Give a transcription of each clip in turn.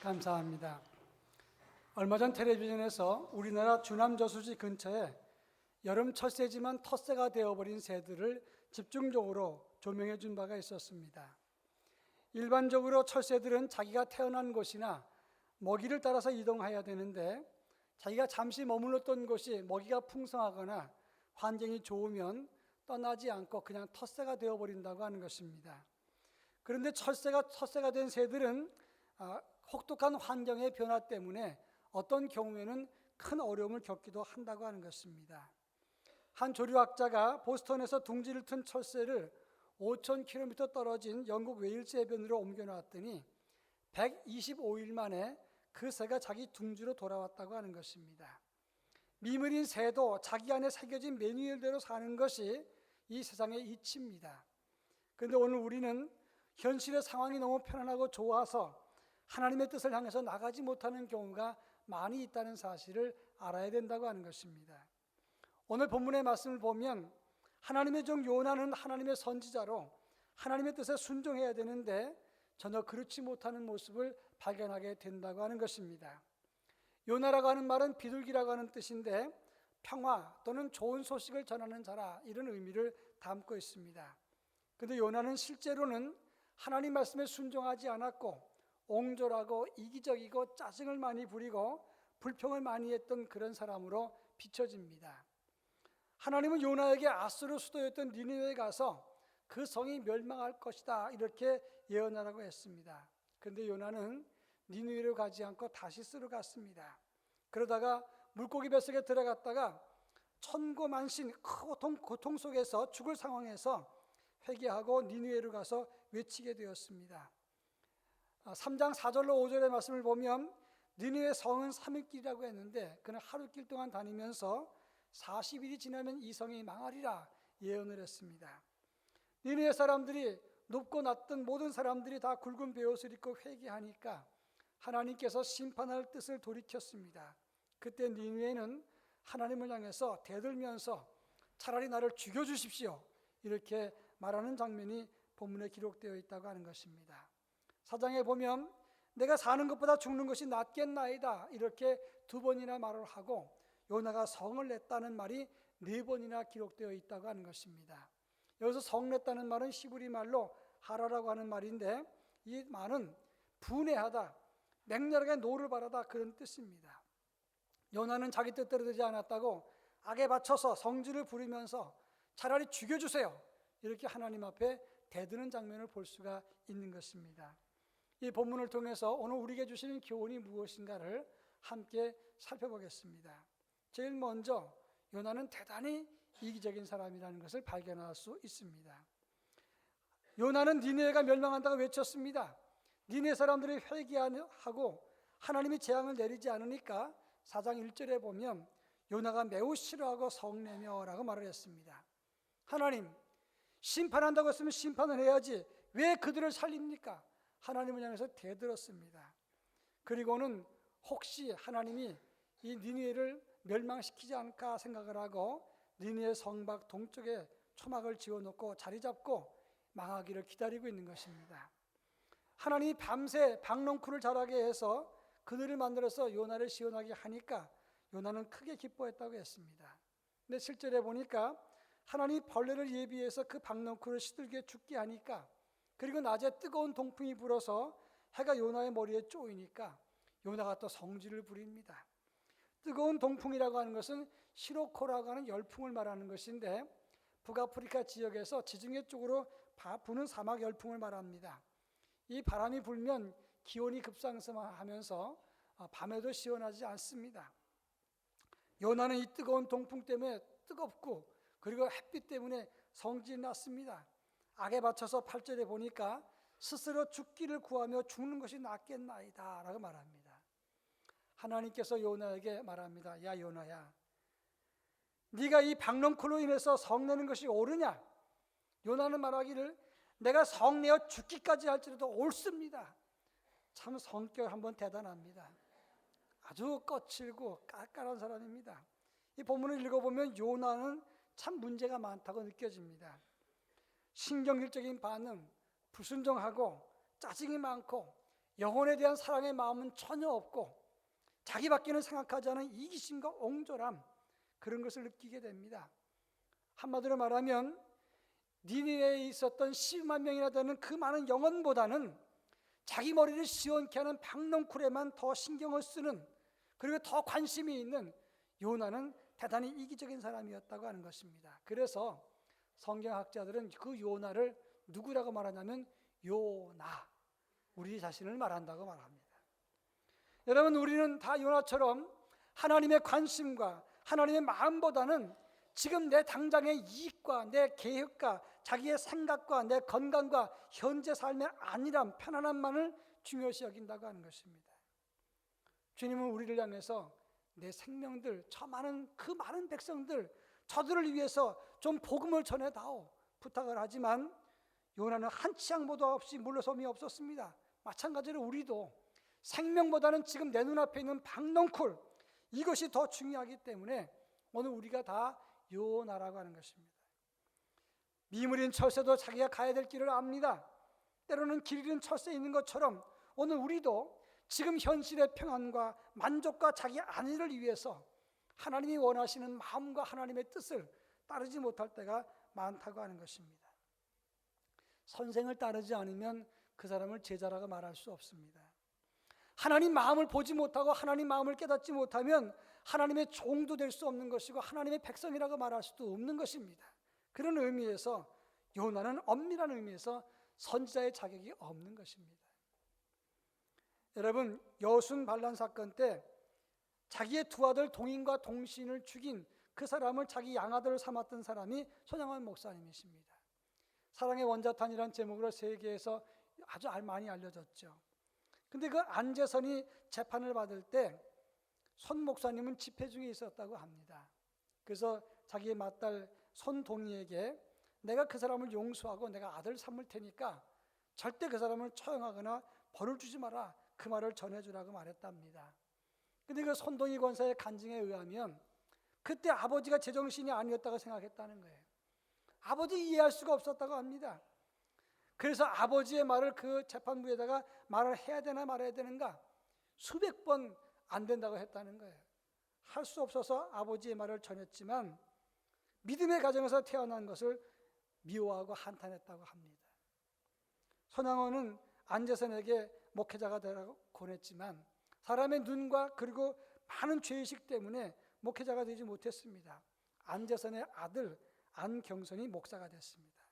감사합니다. 얼마 전 텔레비전에서 우리나라 주남 저수지 근처에 여름 철새지만 텃새가 되어버린 새들을 집중적으로 조명해 준 바가 있었습니다. 일반적으로 철새들은 자기가 태어난 곳이나 먹이를 따라서 이동해야 되는데, 자기가 잠시 머물렀던 곳이 먹이가 풍성하거나 환경이 좋으면 떠나지 않고 그냥 텃새가 되어버린다고 하는 것입니다. 그런데 텃새가 된 새들은 혹독한 환경의 변화 때문에 어떤 경우에는 큰 어려움을 겪기도 한다고 하는 것입니다. 한 조류학자가 보스턴에서 둥지를 튼 철새를 5,000km 떨어진 영국 웨일즈 해변으로 옮겨놨더니 125일 만에 그 새가 자기 둥지로 돌아왔다고 하는 것입니다. 미물인 새도 자기 안에 새겨진 매뉴얼대로 사는 것이 이 세상의 이치입니다. 그런데 오늘 우리는 현실의 상황이 너무 편안하고 좋아서 하나님의 뜻을 향해서 나가지 못하는 경우가 많이 있다는 사실을 알아야 된다고 하는 것입니다. 오늘 본문의 말씀을 보면 하나님의 종 요나는 하나님의 선지자로 하나님의 뜻에 순종해야 되는데 전혀 그렇지 못하는 모습을 발견하게 된다고 하는 것입니다. 요나라고 하는 말은 비둘기라고 하는 뜻인데 평화 또는 좋은 소식을 전하는 자라, 이런 의미를 담고 있습니다. 그런데 요나는 실제로는 하나님 말씀에 순종하지 않았고 옹졸하고 이기적이고 짜증을 많이 부리고 불평을 많이 했던 그런 사람으로 비춰집니다. 하나님은 요나에게 아수르 수도였던 니느웨에 가서 그 성이 멸망할 것이다, 이렇게 예언하라고 했습니다. 그런데 요나는 니느웨로 가지 않고 다시스로 갔습니다. 그러다가 물고기 뱃속에 들어갔다가 천고만신 고통 속에서 죽을 상황에서 회개하고 니느웨로 가서 외치게 되었습니다. 3장 4절로 5절의 말씀을 보면 니느웨 성은 3일길이라고 했는데 그는 하루길 동안 다니면서 40일이 지나면 이 성이 망하리라 예언을 했습니다. 니느웨 사람들이 높고 낮던 모든 사람들이 다 굵은 베옷을 입고 회개하니까 하나님께서 심판할 뜻을 돌이켰습니다. 그때 니느웨는 하나님을 향해서 대들면서 차라리 나를 죽여주십시오, 이렇게 말하는 장면이 본문에 기록되어 있다고 하는 것입니다. 사장에 보면 내가 사는 것보다 죽는 것이 낫겠나이다, 이렇게 2번이나 말을 하고 요나가 성을 냈다는 말이 4번이나 기록되어 있다고 하는 것입니다. 여기서 성 냈다는 말은 히브리 말로 하라라고 하는 말인데 이 말은 분해하다, 맹렬하게 노를 바라다, 그런 뜻입니다. 요나는 자기 뜻대로 되지 않았다고 악에 받쳐서 성질을 부리면서 차라리 죽여주세요, 이렇게 하나님 앞에 대드는 장면을 볼 수가 있는 것입니다. 이 본문을 통해서 오늘 우리에게 주시는 교훈이 무엇인가를 함께 살펴보겠습니다. 제일 먼저 요나는 대단히 이기적인 사람이라는 것을 발견할 수 있습니다. 요나는 니느웨가 멸망한다고 외쳤습니다. 니느웨 사람들이 회개하고 하나님이 재앙을 내리지 않으니까 4장 1절에 보면 요나가 매우 싫어하고 성내며 라고 말을 했습니다. 하나님, 심판한다고 했으면 심판을 해야지 왜 그들을 살립니까? 하나님을 향해서 대들었습니다. 그리고는 혹시 하나님이 이 니느웨를 멸망시키지 않을까 생각을 하고 니느웨 성곽 동쪽에 초막을 지어놓고 자리 잡고 망하기를 기다리고 있는 것입니다. 하나님이 밤새 박넝쿨을 자라게 해서 그늘을 만들어서 요나를 시원하게 하니까 요나는 크게 기뻐했다고 했습니다. 근데 실제로 보니까 하나님이 벌레를 예비해서 그 박넝쿨을 시들게 죽게 하니까, 그리고 낮에 뜨거운 동풍이 불어서 해가 요나의 머리에 쪼이니까 요나가 또 성질을 부립니다. 뜨거운 동풍이라고 하는 것은 시로코라고 하는 열풍을 말하는 것인데 북아프리카 지역에서 지중해 쪽으로 부는 사막 열풍을 말합니다. 이 바람이 불면 기온이 급상승하면서 밤에도 시원하지 않습니다. 요나는 이 뜨거운 동풍 때문에 뜨겁고 그리고 햇빛 때문에 성질이 났습니다. 악에 받쳐서 8절에 보니까 스스로 죽기를 구하며 죽는 것이 낫겠나이다 라고 말합니다. 하나님께서 요나에게 말합니다. 야 요나야, 네가 이 박넝쿨로 인해서 성내는 것이 옳으냐? 요나는 말하기를 내가 성내어 죽기까지 할지라도 옳습니다. 참 성격 한번 대단합니다. 아주 거칠고 깔깔한 사람입니다. 이 본문을 읽어보면 요나는 참 문제가 많다고 느껴집니다. 신경질적인 반응, 불순종하고 짜증이 많고 영혼에 대한 사랑의 마음은 전혀 없고 자기밖에는 생각하지 않은 이기심과 옹졸함, 그런 것을 느끼게 됩니다. 한마디로 말하면 니느웨에 있었던 10만 명이나 되는 그 많은 영혼보다는 자기 머리를 시원케 하는 박넝쿨에만 더 신경을 쓰는, 그리고 더 관심이 있는 요나는 대단히 이기적인 사람이었다고 하는 것입니다. 그래서 성경학자들은 그 요나를 누구라고 말하냐면 요나, 우리 자신을 말한다고 말합니다. 여러분, 우리는 다 요나처럼 하나님의 관심과 하나님의 마음보다는 지금 내 당장의 이익과 내 계획과 자기의 생각과 내 건강과 현재 삶의 안일함, 편안함만을 중요시 여긴다고 하는 것입니다. 주님은 우리를 향해서 내 생명들, 그 많은 백성들, 저들을 위해서 좀 복음을 전해다오 부탁을 하지만 요나는 한 치 양보도 없이 물러섬이 없었습니다. 마찬가지로 우리도 생명보다는 지금 내 눈앞에 있는 박넝쿨, 이것이 더 중요하기 때문에 오늘 우리가 다 요나라고 하는 것입니다. 미물인 철새도 자기가 가야 될 길을 압니다. 때로는 길 잃은 철새에 있는 것처럼 오늘 우리도 지금 현실의 평안과 만족과 자기 안위를 위해서 하나님이 원하시는 마음과 하나님의 뜻을 따르지 못할 때가 많다고 하는 것입니다. 선생을 따르지 않으면 그 사람을 제자라고 말할 수 없습니다. 하나님 마음을 보지 못하고 하나님 마음을 깨닫지 못하면 하나님의 종도 될 수 없는 것이고 하나님의 백성이라고 말할 수도 없는 것입니다. 그런 의미에서 요나는 엄밀한 의미에서 선지자의 자격이 없는 것입니다. 여러분, 여순 반란 사건 때 자기의 두 아들 동인과 동신을 죽인 그 사람을 자기 양아들을 삼았던 사람이 손양원 목사님이십니다. 사랑의 원자탄이라는 제목으로 세계에서 아주 많이 알려졌죠. 근데 그 안재선이 재판을 받을 때 손 목사님은 집회 중에 있었다고 합니다. 그래서 자기의 맏딸 손동희에게 내가 그 사람을 용서하고 내가 아들 삼을 테니까 절대 그 사람을 처형하거나 벌을 주지 마라, 그 말을 전해주라고 말했답니다. 근데 그 손동희 권사의 간증에 의하면 그때 아버지가 제정신이 아니었다고 생각했다는 거예요. 아버지 이해할 수가 없었다고 합니다. 그래서 아버지의 말을 그 재판부에다가 말을 해야 되나 말아야 되는가 수백 번 안 된다고 했다는 거예요. 할 수 없어서 아버지의 말을 전했지만 믿음의 가정에서 태어난 것을 미워하고 한탄했다고 합니다. 손양원은 안재선에게 목회자가 되라고 권했지만 사람의 눈과 그리고 많은 죄의식 때문에 목회자가 되지 못했습니다. 안재선의 아들 안경선이 목사가 됐습니다.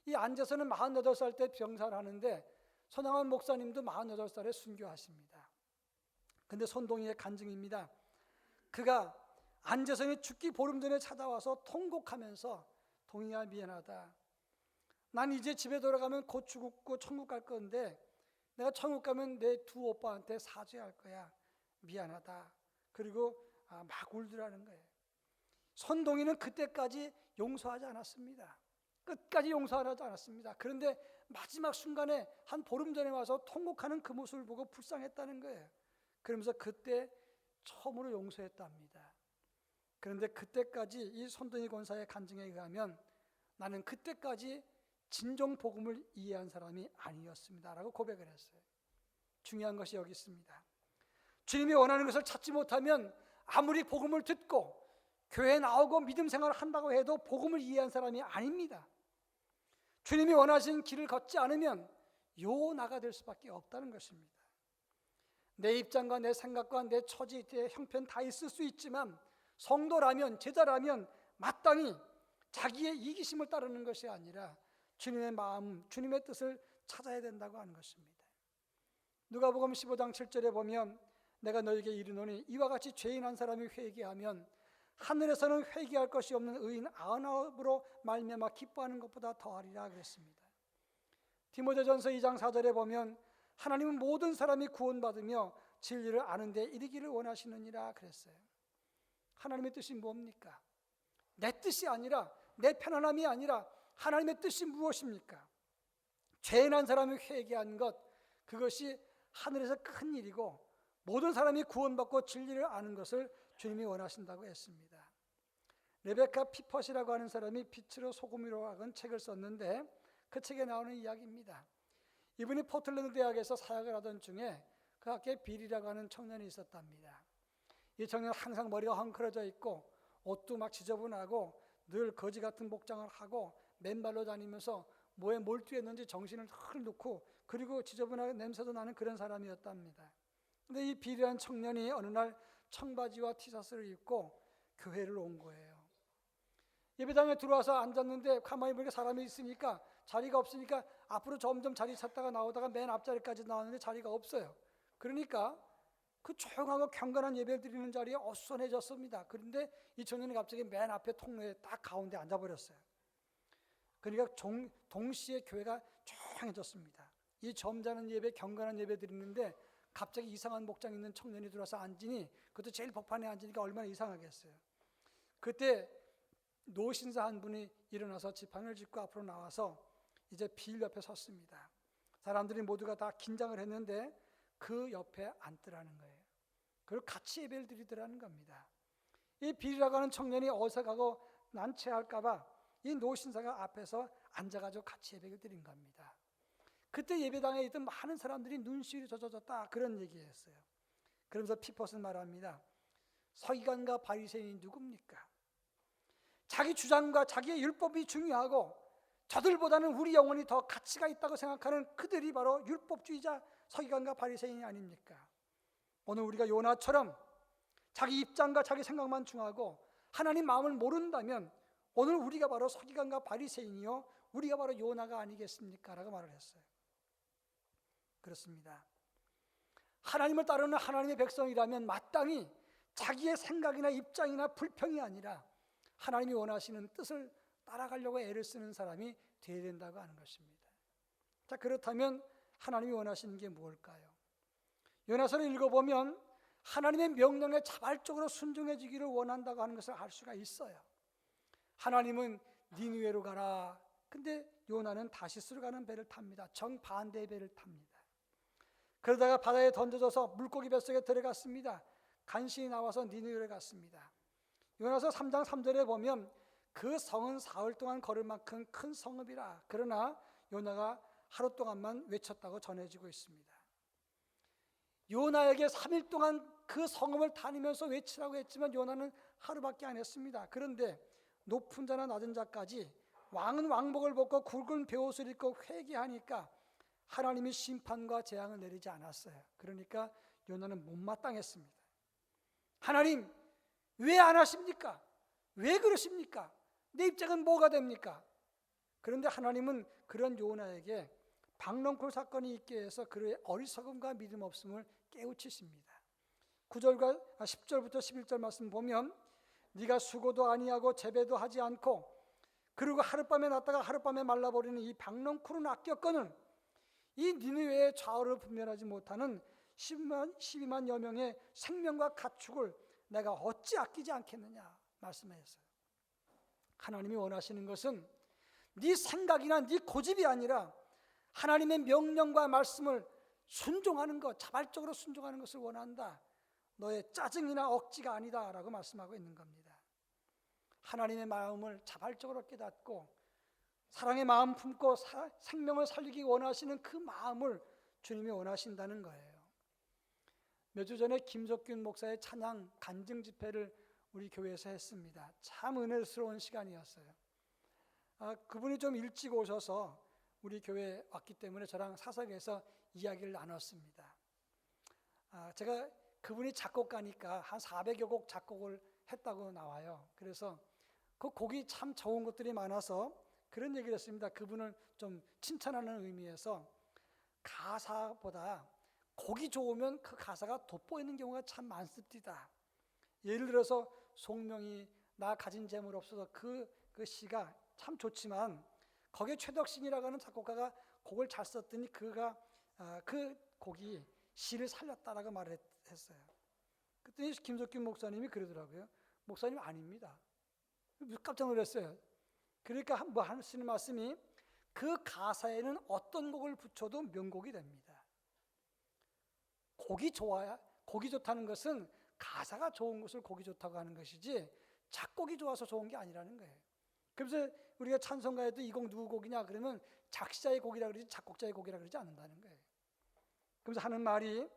이 안재선은 48살 때 병사를 하는데 손양원 목사님도 48살에 순교하십니다. 근데 손동희의 간증입니다. 그가 안재선이 죽기 보름 전에 찾아와서 통곡하면서 동희야 미안하다. 난 이제 집에 돌아가면 곧 죽고 천국 갈 건데 내가 천국 가면 내 두 오빠한테 사죄할 거야. 미안하다. 그리고 막 울더라는 거예요. 손동희는 그때까지 용서하지 않았습니다. 끝까지 용서하지 않았습니다. 그런데 마지막 순간에 한 보름 전에 와서 통곡하는 그 모습을 보고 불쌍했다는 거예요. 그러면서 그때 처음으로 용서했답니다. 그런데 그때까지 이 손동희 권사의 간증에 의하면 나는 그때까지 진정 복음을 이해한 사람이 아니었습니다 라고 고백을 했어요. 중요한 것이 여기 있습니다. 주님이 원하는 것을 찾지 못하면 아무리 복음을 듣고 교회에 나오고 믿음 생활을 한다고 해도 복음을 이해한 사람이 아닙니다. 주님이 원하신 길을 걷지 않으면 요나가 될 수밖에 없다는 것입니다. 내 입장과 내 생각과 내 처지, 내 형편 다 있을 수 있지만 성도라면, 제자라면 마땅히 자기의 이기심을 따르는 것이 아니라 주님의 마음, 주님의 뜻을 찾아야 된다고 하는 것입니다. 누가복음 15장 7절에 보면 내가 너에게 이르노니 이와 같이 죄인 한 사람이 회개하면 하늘에서는 회개할 것이 없는 의인 99으로 말미암아 기뻐하는 것보다 더하리라 그랬습니다. 디모데전서 2장 4절에 보면 하나님은 모든 사람이 구원받으며 진리를 아는 데 이르기를 원하시느니라 그랬어요. 하나님의 뜻이 뭡니까? 내 뜻이 아니라, 내 편안함이 아니라 하나님의 뜻이 무엇입니까? 죄인 한 사람이 회개한 것, 그것이 하늘에서 큰 일이고 모든 사람이 구원받고 진리를 아는 것을 주님이 원하신다고 했습니다. 레베카 피퍼시라고 하는 사람이 빛으로 소금으로 하는 책을 썼는데 그 책에 나오는 이야기입니다. 이분이 포틀랜드 대학에서 사역을 하던 중에 그 학교에 빌이라고 하는 청년이 있었답니다. 이 청년은 항상 머리가 헝클어져 있고 옷도 막 지저분하고 늘 거지 같은 복장을 하고 맨발로 다니면서 뭐에 몰두했는지 정신을 헐 놓고 그리고 지저분하게 냄새도 나는 그런 사람이었답니다. 근데 이 빌이라는 청년이 어느 날 청바지와 티셔츠를 입고 교회를 온 거예요. 예배당에 들어와서 앉았는데 가만히 보니까 사람이 있으니까 자리가 없으니까 앞으로 점점 자리 찾다가 나오다가 맨 앞자리까지 나왔는데 자리가 없어요. 그러니까 그 조용하고 경건한 예배를 드리는 자리에 어수선해졌습니다. 그런데 이 청년이 갑자기 맨 앞에 통로에 딱 가운데 앉아버렸어요. 그러니까 동시에 교회가 조용해졌습니다. 이 점잖은 예배, 경건한 예배 드리는데 갑자기 이상한 복장 있는 청년이 들어와서 앉으니, 그것도 제일 복판에 앉으니까 얼마나 이상하겠어요. 그때 노신사 한 분이 일어나서 지팡이를 짚고 앞으로 나와서 이제 빌 옆에 섰습니다. 사람들이 모두가 다 긴장을 했는데 그 옆에 앉더라는 거예요. 그리고 같이 예배를 드리더라는 겁니다. 이 빌이라고 하는 청년이 어색하고 난처할까 봐 이 노신사가 앞에서 앉아가지고 같이 예배를 드린 겁니다. 그때 예배당에 있던 많은 사람들이 눈시울이 젖어졌다, 그런 얘기했어요. 그러면서 피퍼슨 말합니다. 서기관과 바리새인이 누굽니까? 자기 주장과 자기의 율법이 중요하고 저들보다는 우리 영혼이 더 가치가 있다고 생각하는 그들이 바로 율법주의자 서기관과 바리새인이 아닙니까? 오늘 우리가 요나처럼 자기 입장과 자기 생각만 중하고 하나님 마음을 모른다면 오늘 우리가 바로 서기관과 바리새인이요, 우리가 바로 요나가 아니겠습니까? 라고 말을 했어요. 그렇습니다. 하나님을 따르는 하나님의 백성이라면 마땅히 자기의 생각이나 입장이나 불평이 아니라 하나님이 원하시는 뜻을 따라가려고 애를 쓰는 사람이 되어야 된다고 하는 것입니다. 자, 그렇다면 하나님이 원하시는 게 무엇일까요? 요나서를 읽어보면 하나님의 명령에 자발적으로 순종해주기를 원한다고 하는 것을 알 수가 있어요. 하나님은 니느웨로 가라. 근데 요나는 다시스로 가는 배를 탑니다. 정반대의 배를 탑니다. 그러다가 바다에 던져져서 물고기 뱃속에 들어갔습니다. 간신히 나와서 니느웨로 갔습니다. 요나서 3장 3절에 보면 그 성은 사흘 동안 걸을 만큼 큰 성읍이라. 그러나 요나가 하루 동안만 외쳤다고 전해지고 있습니다. 요나에게 3일 동안 그 성읍을 다니면서 외치라고 했지만 요나는 하루밖에 안 했습니다. 그런데 높은 자나 낮은 자까지 왕은 왕복을 벗고 굵은 베옷을 입고 회개하니까 하나님이 심판과 재앙을 내리지 않았어요. 그러니까 요나는 못마땅했습니다. 하나님, 왜 안 하십니까? 왜 그러십니까? 내 입장은 뭐가 됩니까? 그런데 하나님은 그런 요나에게 박넝쿨 사건이 있게 해서 그의 어리석음과 믿음 없음을 깨우치십니다. 9절과 10절부터 11절 말씀 보면 네가 수고도 아니하고 재배도 하지 않고 그리고 하룻밤에 났다가 하룻밤에 말라버리는 이 박넝쿨은 아꼈거늘 이 니느웨의 좌우를 분별하지 못하는 12만여 명의 생명과 가축을 내가 어찌 아끼지 않겠느냐 말씀하셨어요. 하나님이 원하시는 것은 네 생각이나 네 고집이 아니라 하나님의 명령과 말씀을 순종하는 것, 자발적으로 순종하는 것을 원한다. 너의 짜증이나 억지가 아니다 라고 말씀하고 있는 겁니다. 하나님의 마음을 자발적으로 깨닫고 사랑의 마음 품고 생명을 살리기 원하시는 그 마음을 주님이 원하신다는 거예요. 몇 주 전에 김석균 목사의 찬양 간증 집회를 우리 교회에서 했습니다. 참 은혜스러운 시간이었어요. 그분이 좀 일찍 오셔서 우리 교회에 왔기 때문에 저랑 사석에서 이야기를 나눴습니다. 제가 그분이 작곡가니까 한 400여 곡 작곡을 했다고 나와요. 그래서 그 곡이 참 좋은 것들이 많아서 그런 얘기를 했습니다. 그분을 좀 칭찬하는 의미에서 가사보다 곡이 좋으면 그 가사가 돋보이는 경우가 참 많습니다. 예를 들어서 송명이 나 가진 재물 없어서 그 시가 참 좋지만 거기에 최덕신이라고 하는 작곡가가 곡을 잘 썼더니 그가 그 곡이 시를 살렸다라고 말을 했어요. 그랬더니 김석균 목사님이 그러더라고요. 목사님 아닙니다. 깜짝 놀랐어요. 그러니까 뭐 하시는 말씀이 그 가사에는 어떤 곡을 붙여도 명곡이 됩니다. 곡이 좋아야, 곡이 좋다는 것은 가사가 좋은 것을 곡이 좋다고 하는 것이지 작곡이 좋아서 좋은 게 아니라는 거예요. 그래서 우리가 찬송가에도 이 곡 누구 곡이냐 그러면 작사의 곡이라 그러지 작곡자의 곡이라 그러지 않는다는 거예요. 그래서 하는 말이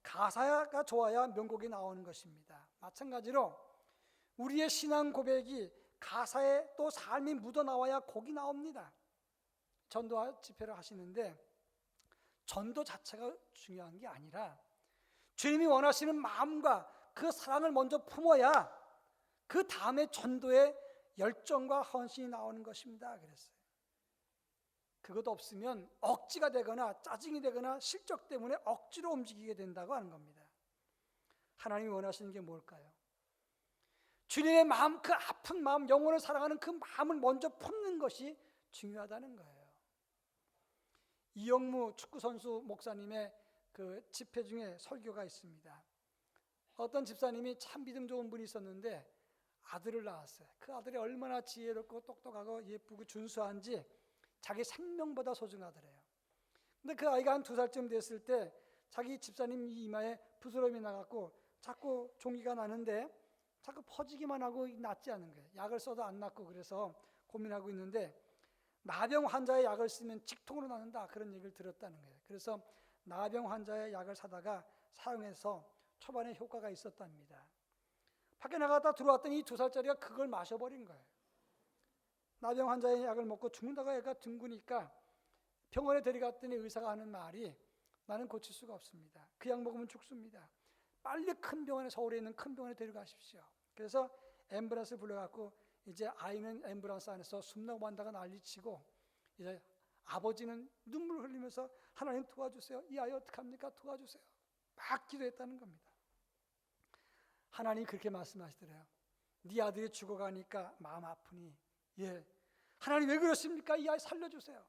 가사가 좋아야 명곡이 나오는 것입니다. 마찬가지로 우리의 신앙 고백이 가사에 또 삶이 묻어나와야 곡이 나옵니다. 전도 집회를 하시는데 전도 자체가 중요한 게 아니라 주님이 원하시는 마음과 그 사랑을 먼저 품어야 그 다음에 전도의 열정과 헌신이 나오는 것입니다. 그랬어요. 그것도 없으면 억지가 되거나 짜증이 되거나 실적 때문에 억지로 움직이게 된다고 하는 겁니다. 하나님이 원하시는 게 뭘까요? 주님의 마음, 그 아픈 마음, 영혼을 사랑하는 그 마음을 먼저 품는 것이 중요하다는 거예요. 이영무 축구선수 목사님의 그 집회 중에 설교가 있습니다. 어떤 집사님이 참 믿음 좋은 분이 있었는데 아들을 낳았어요. 그 아들이 얼마나 지혜롭고 똑똑하고 예쁘고 준수한지 자기 생명보다 소중하더래요. 근데 그 아이가 한 2살쯤 됐을 때 자기 집사님 이마에 부스럼이 나갖고 자꾸 종기가 나는데 자꾸 퍼지기만 하고 낫지 않은 거예요. 약을 써도 안 낫고 그래서 고민하고 있는데 나병 환자의 약을 쓰면 직통으로 낫는다 그런 얘기를 들었다는 거예요. 그래서 나병 환자의 약을 사다가 사용해서 초반에 효과가 있었답니다. 밖에 나갔다 들어왔더니 이 2살짜리가 그걸 마셔버린 거예요. 나병 환자의 약을 먹고 죽는다고 애가 둥그니까 병원에 데려갔더니 의사가 하는 말이 나는 고칠 수가 없습니다. 그 약 먹으면 죽습니다. 빨리 큰 병원에, 서울에 있는 큰 병원에 데려가십시오. 그래서 앰뷸런스를 불러갖고 이제 아이는 앰뷸런스 안에서 숨나고 만다가 난리치고 이제 아버지는 눈물 흘리면서 하나님 도와주세요. 이 아이 어떡합니까? 도와주세요. 막 기도했다는 겁니다. 하나님 그렇게 말씀하시더래요. 네 아들이 죽어가니까 마음 아프니 예, 하나님 왜 그러십니까? 이 아이 살려주세요.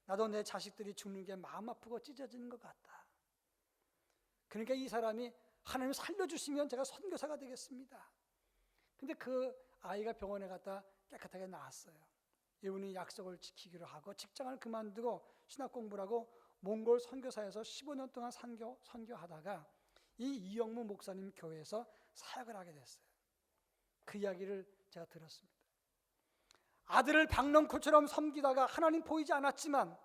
나도 내 자식들이 죽는 게 마음 아프고 찢어지는 것 같다. 그러니까 이 사람이 하나님 살려주시면 제가 선교사가 되겠습니다. 근데 그 아이가 병원에 갔다 깨끗하게 나았어요. 이분이 약속을 지키기로 하고 직장을 그만두고 신학 공부를 하고 몽골 선교사에서 15년 동안 선교하다가 이 이영무 목사님 교회에서 사역을 하게 됐어요. 그 이야기를 제가 들었습니다. 아들을 박넝쿨처럼 섬기다가 하나님 보이지 않았지만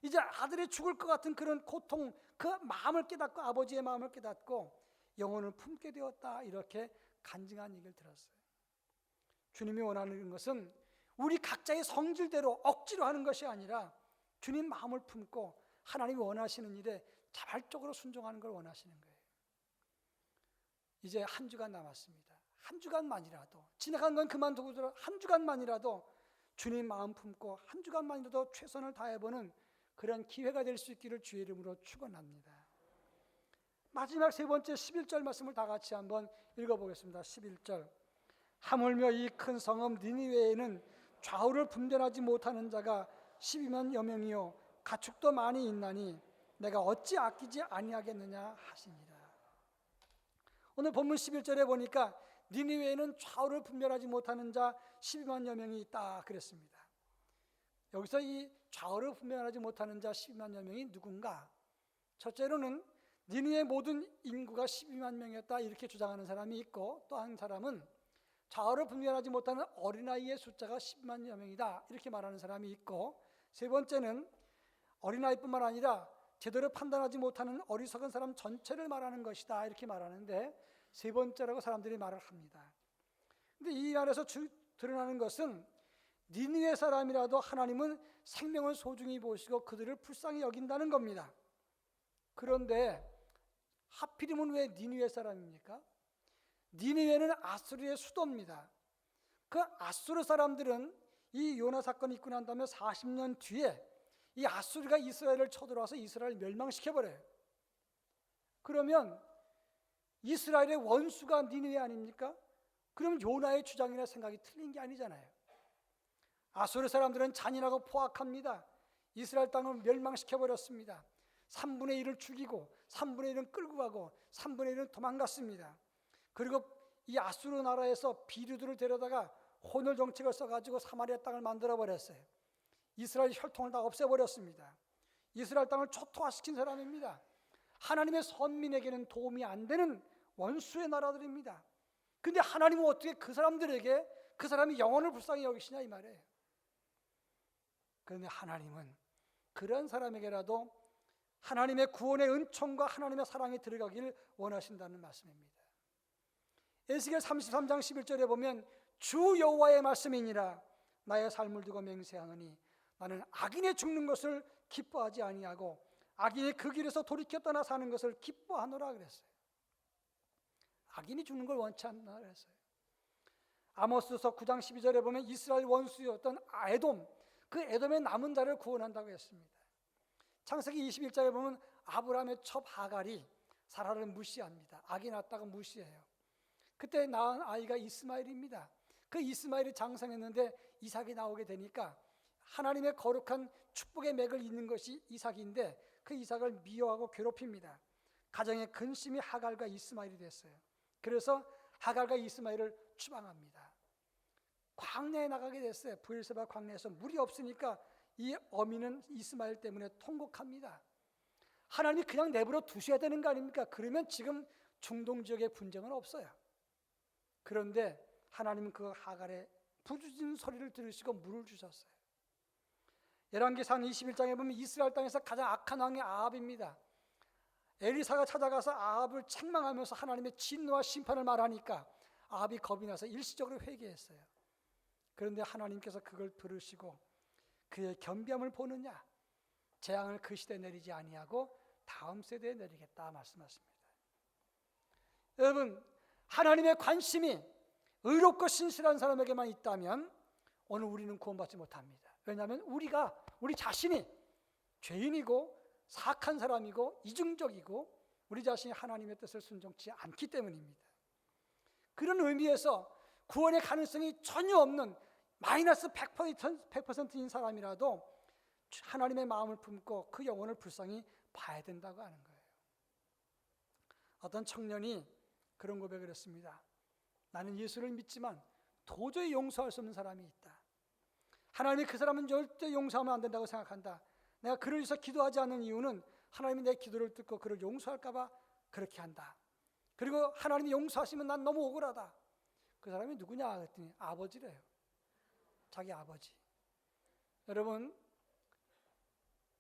이제 아들이 죽을 것 같은 그런 고통, 그 마음을 깨닫고 아버지의 마음을 깨닫고 영혼을 품게 되었다, 이렇게 간증한 얘기를 들었어요. 주님이 원하는 것은 우리 각자의 성질대로 억지로 하는 것이 아니라 주님 마음을 품고 하나님이 원하시는 일에 자발적으로 순종하는 걸 원하시는 거예요. 이제 한 주간 남았습니다. 한 주간만이라도, 지나간 건 그만두고 한 주간만이라도 주님 마음 품고 한 주간만이라도 최선을 다해보는 그런 기회가 될 수 있기를 주의 이름으로 축원합니다. 마지막 세 번째 11절 말씀을 다 같이 한번 읽어보겠습니다. 11절. 하물며 이 큰 성읍 니느웨에는 좌우를 분별하지 못하는 자가 12만여 명이요 가축도 많이 있나니 내가 어찌 아끼지 아니하겠느냐 하시니라. 오늘 본문 11절에 보니까 니느웨에는 좌우를 분별하지 못하는 자 12만여 명이 있다 그랬습니다. 여기서 이 좌우를 분별하지 못하는 자 12만여 명이 누군가? 첫째로는 니느웨 모든 인구가 12만 명이었다 이렇게 주장하는 사람이 있고, 또 한 사람은 좌우를 분별하지 못하는 어린아이의 숫자가 10만여 명이다 이렇게 말하는 사람이 있고, 세 번째는 어린아이뿐만 아니라 제대로 판단하지 못하는 어리석은 사람 전체를 말하는 것이다 이렇게 말하는데, 세 번째라고 사람들이 말을 합니다. 근데 이 말에서 드러나는 것은 니느웨 사람이라도 하나님은 생명을 소중히 보시고 그들을 불쌍히 여긴다는 겁니다. 그런데 하필이면 왜 니느웨 사람입니까? 니느웨는 아수르의 수도입니다. 그 아수르 사람들은 이 요나 사건이 있고 난 다음에 40년 뒤에 이 아수르가 이스라엘을 쳐들어와서 이스라엘을 멸망시켜버려요. 그러면 이스라엘의 원수가 니느웨 아닙니까? 그럼 요나의 주장이나 생각이 틀린 게 아니잖아요. 아수르 사람들은 잔인하고 포악합니다. 이스라엘 땅을 멸망시켜버렸습니다. 3분의 1을 죽이고 3분의 1은 끌고 가고 3분의 1은 도망갔습니다. 그리고 이 아수르 나라에서 비류들을 데려다가 혼혈 정책을 써가지고 사마리아 땅을 만들어버렸어요. 이스라엘 혈통을 다 없애버렸습니다. 이스라엘 땅을 초토화시킨 사람입니다. 하나님의 선민에게는 도움이 안 되는 원수의 나라들입니다. 근데 하나님은 어떻게 그 사람들에게 그 사람이 영혼을 불쌍히 여기시냐 이 말이에요. 그런데 하나님은 그런 사람에게라도 하나님의 구원의 은총과 하나님의 사랑이 들어가기를 원하신다는 말씀입니다. 에스겔 33장 11절에 보면 주 여호와의 말씀이니라 나의 삶을 두고 맹세하노니 나는 악인의 죽는 것을 기뻐하지 아니하고 악인이 그 길에서 돌이켜 떠나 사는 것을 기뻐하노라 그랬어요. 악인이 죽는 걸 원치 않나 그랬어요. 아모스서 9장 12절에 보면 이스라엘 원수였던 에돔, 그 에돔의 남은 자를 구원한다고 했습니다. 창세기 21장에 보면 아브라함의 첩 하갈이 사라를 무시합니다. 악이 낳았다고 무시해요. 그때 낳은 아이가 이스마엘입니다. 그 이스마엘이 장성했는데 이삭이 나오게 되니까 하나님의 거룩한 축복의 맥을 잇는 것이 이삭인데 그 이삭을 미워하고 괴롭힙니다. 가정의 근심이 하갈과 이스마엘이 됐어요. 그래서 하갈과 이스마엘을 추방합니다. 광야에 나가게 됐어요. 브엘세바 광야에서 물이 없으니까 이 어미는 이스마엘 때문에 통곡합니다. 하나님이 그냥 내버려 두셔야 되는 거 아닙니까? 그러면 지금 중동 지역에 분쟁은 없어요. 그런데 하나님은 그 하갈의 부르짖는 소리를 들으시고 물을 주셨어요. 열왕기상 21장에 보면 이스라엘 땅에서 가장 악한 왕이 아합입니다. 엘리사가 찾아가서 아합을 책망하면서 하나님의 진노와 심판을 말하니까 아합이 겁이 나서 일시적으로 회개했어요. 그런데 하나님께서 그걸 들으시고 그의 겸비함을 보느냐, 재앙을 그 시대에 내리지 아니하고 다음 세대에 내리겠다 말씀하십니다. 여러분, 하나님의 관심이 의롭고 신실한 사람에게만 있다면 오늘 우리는 구원받지 못합니다. 왜냐하면 우리 자신이 죄인이고 사악한 사람이고 이중적이고 우리 자신이 하나님의 뜻을 순종치 않기 때문입니다. 그런 의미에서 구원의 가능성이 전혀 없는 마이너스 100%인 사람이라도 하나님의 마음을 품고 그 영혼을 불쌍히 봐야 된다고 하는 거예요. 어떤 청년이 그런 고백을 했습니다. 나는 예수를 믿지만 도저히 용서할 수 없는 사람이 있다. 하나님이 그 사람은 절대 용서하면 안 된다고 생각한다. 내가 그를 위해서 기도하지 않는 이유는 하나님이 내 기도를 듣고 그를 용서할까 봐 그렇게 한다. 그리고 하나님이 용서하시면 난 너무 억울하다. 그 사람이 누구냐 그랬더니 아버지래요. 자기 아버지. 여러분,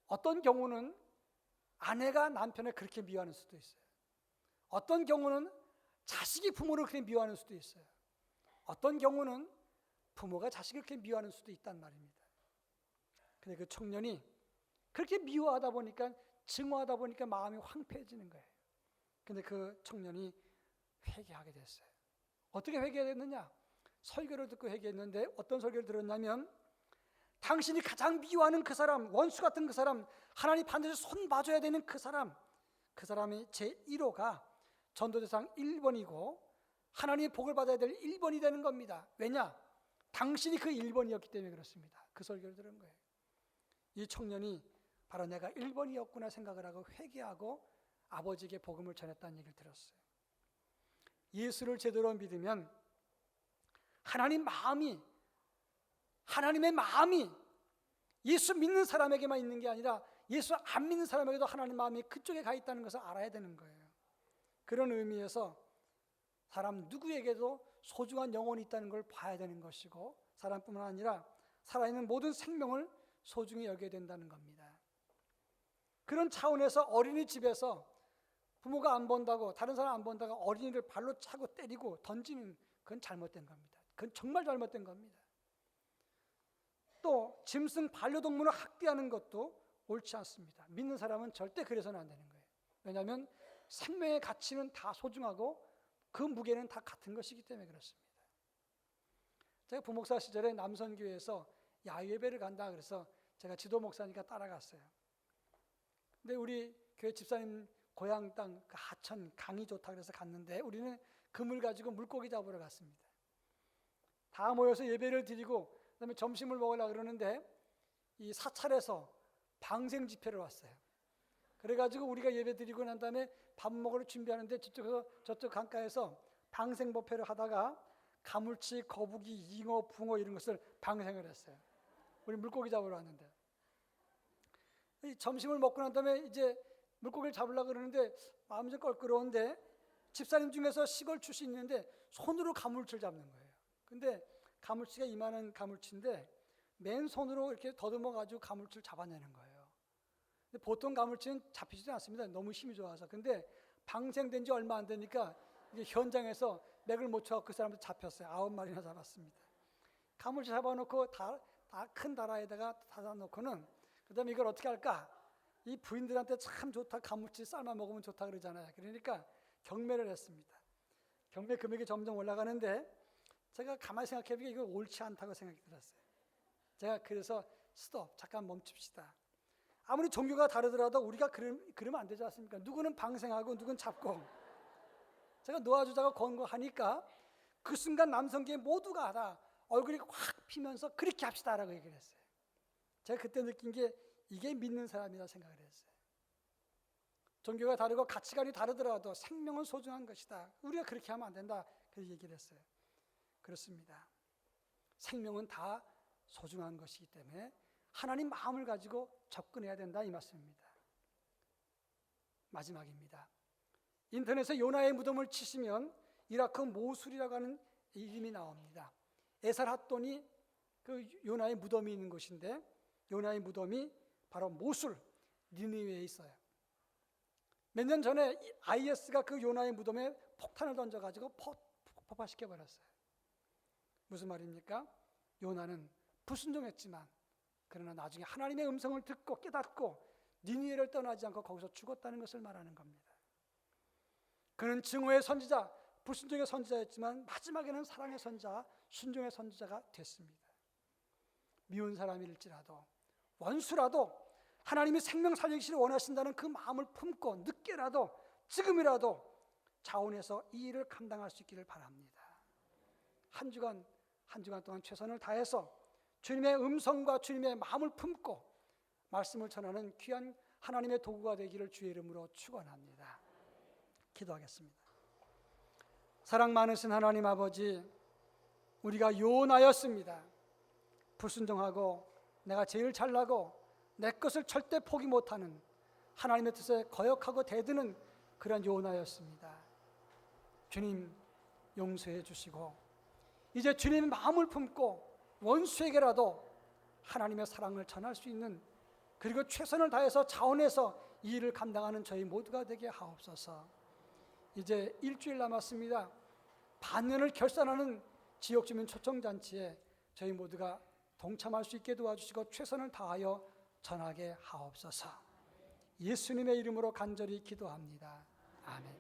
어떤 경우는 아내가 남편을 그렇게 미워하는 수도 있어요. 어떤 경우는 자식이 부모를 그렇게 미워하는 수도 있어요. 어떤 경우는 부모가 자식을 그렇게 미워하는 수도 있단 말입니다. 근데 그 청년이 그렇게 미워하다 보니까, 증오하다 보니까 마음이 황폐해지는 거예요. 근데 그 청년이 회개하게 됐어요. 어떻게 회개했느냐? 설교를 듣고 회개했는데 어떤 설교를 들었냐면, 당신이 가장 미워하는 그 사람, 원수 같은 그 사람, 하나님 반드시 손 봐줘야 되는 그 사람이 제1호가 전도대상 1번이고 하나님의 복을 받아야 될 1번이 되는 겁니다. 왜냐? 당신이 그 1번이었기 때문에 그렇습니다. 그 설교를 들은 거예요. 이 청년이 바로 내가 1번이었구나 생각을 하고 회개하고 아버지에게 복음을 전했다는 얘기를 들었어요. 예수를 제대로 믿으면 하나님의 마음이 예수 믿는 사람에게만 있는 게 아니라 예수 안 믿는 사람에게도 하나님 마음이 그쪽에 가 있다는 것을 알아야 되는 거예요. 그런 의미에서 사람 누구에게도 소중한 영혼이 있다는 걸 봐야 되는 것이고, 사람뿐만 아니라 살아있는 모든 생명을 소중히 여겨야 된다는 겁니다. 그런 차원에서 어린이집에서 부모가 안 본다고, 다른 사람 안 본다고 어린이를 발로 차고 때리고 던지는, 그건 잘못된 겁니다. 그건 정말 잘못된 겁니다. 또 짐승 반려동물을 학대하는 것도 옳지 않습니다. 믿는 사람은 절대 그래서는 안 되는 거예요. 왜냐하면 생명의 가치는 다 소중하고 그 무게는 다 같은 것이기 때문에 그렇습니다. 제가 부목사 시절에 남선교회에서 야유예배를 간다 그래서 제가 지도 목사니까 따라갔어요. 근데 우리 교회 집사님 고향 땅 그 하천 강이 좋다 그래서 갔는데 우리는 그물 가지고 물고기 잡으러 갔습니다. 다 모여서 예배를 드리고 그다음에 점심을 먹으려고 그러는데 이 사찰에서 방생 집회를 왔어요. 그래가지고 우리가 예배 드리고 난 다음에 밥 먹으러 준비하는데 저쪽 강가에서 방생 법회를 하다가 가물치, 거북이, 잉어, 붕어 이런 것을 방생을 했어요. 우리 물고기 잡으러 왔는데 점심을 먹고 난 다음에 이제 물고기를 잡으려고 그러는데 마음이 좀 껄끄러운데 집사님 중에서 시골 출신인데 손으로 가물치를 잡는 거예요. 근데 가물치가 이만한 가물치인데 맨손으로 이렇게 더듬어 가지고 가물치를 잡아내는 거예요. 근데 보통 가물치는 잡히지도 않습니다. 너무 힘이 좋아서. 근데 방생된 지 얼마 안 되니까 이제 현장에서 맥을 못 쳐서 그 사람들 잡혔어요. 9마리나 잡았습니다. 가물치 잡아놓고 다 큰 다라에다가 닫아놓고는 그다음에 이걸 어떻게 할까? 이 부인들한테 참 좋다, 가물치 삶아 먹으면 좋다 그러잖아요. 그러니까 경매를 했습니다. 경매 금액이 점점 올라가는데 제가 가만히 생각해보니까 이거 옳지 않다고 생각이 들었어요. 제가 그래서 스톱, 잠깐 멈춥시다. 아무리 종교가 다르더라도 우리가 그러면 안 되지 않습니까? 누구는 방생하고 누구는 잡고. 제가 놓아주자고 권고하니까 그 순간 남성계 모두가 다 얼굴이 확 피면서 그렇게 합시다라고 얘기를 했어요. 제가 그때 느낀 게 이게 믿는 사람이라 생각을 했어요. 종교가 다르고 가치관이 다르더라도 생명은 소중한 것이다. 우리가 그렇게 하면 안 된다. 그렇게 얘기를 했어요. 그렇습니다. 생명은 다 소중한 것이기 때문에 하나님 마음을 가지고 접근해야 된다 이 말씀입니다. 마지막입니다. 인터넷에 요나의 무덤을 치시면 이라크 모술이라고 하는 이름이 나옵니다. 에살핫돈이 그 요나의 무덤이 있는 곳인데 요나의 무덤이 바로 모술, 니느웨에 있어요. 몇 년 전에 IS가 그 요나의 무덤에 폭탄을 던져가지고 폭파시켜버렸어요. 무슨 말입니까? 요나는 불순종했지만 그러나 나중에 하나님의 음성을 듣고 깨닫고 니느웨를 떠나지 않고 거기서 죽었다는 것을 말하는 겁니다. 그는 증오의 선지자, 불순종의 선지자였지만 마지막에는 사랑의 선지자, 순종의 선지자가 됐습니다. 미운 사람일지라도 원수라도 하나님이 생명 살리기를 원하신다는 그 마음을 품고 늦게라도 지금이라도 자원해서 이 일을 감당할 수 있기를 바랍니다. 한 주간 동안 최선을 다해서 주님의 음성과 주님의 마음을 품고 말씀을 전하는 귀한 하나님의 도구가 되기를 주의 이름으로 축원합니다. 기도하겠습니다. 사랑 많으신 하나님 아버지, 우리가 요나였습니다. 불순종하고 내가 제일 잘나고 내 것을 절대 포기 못하는 하나님의 뜻에 거역하고 대드는 그런 요나였습니다. 주님 용서해 주시고 이제 주님의 마음을 품고 원수에게라도 하나님의 사랑을 전할 수 있는 그리고 최선을 다해서 자원해서 이 일을 감당하는 저희 모두가 되게 하옵소서. 이제 일주일 남았습니다. 반년을 결산하는 지역주민 초청잔치에 저희 모두가 동참할 수 있게 도와주시고 최선을 다하여 전하게 하옵소서. 예수님의 이름으로 간절히 기도합니다. 아멘.